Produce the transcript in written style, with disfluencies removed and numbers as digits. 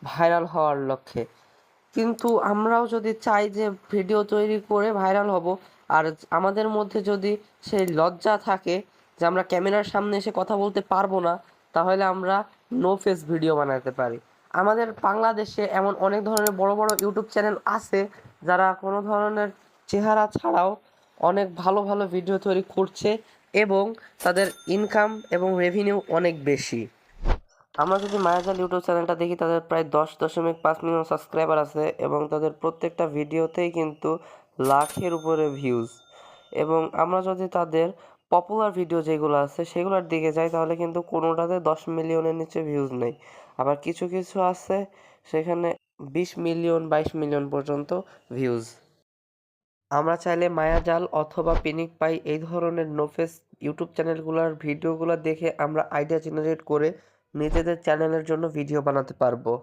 Viral হওয়ার লক্ষ্যে। কিন্তু আমরাও যদি চাই যে ভিডিও তৈরি করে ভাইরাল হব, আর আমাদের মধ্যে যদি সেই লজ্জা থাকে যে আমরা ক্যামেরার সামনে এসে কথা বলতে পারবো না, তাহলে আমরা নো ফেস ভিডিও বানাতে পারি। আমাদের বাংলাদেশে এমন অনেক ধরনের বড় বড় ইউটিউব চ্যানেল আছে যারা কোনো ধরনের চেহারা ছাড়াও অনেক ভালো ভালো ভিডিও তৈরি করছে এবং তাদের ইনকাম এবং রেভিনিউ অনেক বেশি। আমরা যদি মায়াজাল ইউটিউব চ্যানেলটা দেখি, তাদের প্রায় 10.5 মিলিয়ন সাবস্ক্রাইবার আছে এবং তাদের প্রত্যেকটা ভিডিওতেই কিন্তু লাখের উপরে ভিউজ। এবং আমরা যদি তাদের পপুলার ভিডিও যেগুলো আছে সেগুলোর দিকে যাই, তাহলে কিন্তু কোনোটাতে 10 মিলিয়নের নিচে ভিউজ নেই। আবার কিছু কিছু আছে সেখানে 20 মিলিয়ন 22 মিলিয়ন পর্যন্ত ভিউজ। আমরা চাইলে মায়াজাল অথবা পিনিক পাই এই ধরনের নোফেস ইউটিউব চ্যানেলগুলোর ভিডিওগুলো দেখে আমরা আইডিয়া জেনারেট করে নিজেদের চ্যানেলের জন্য ভিডিও বানাতে পারবো।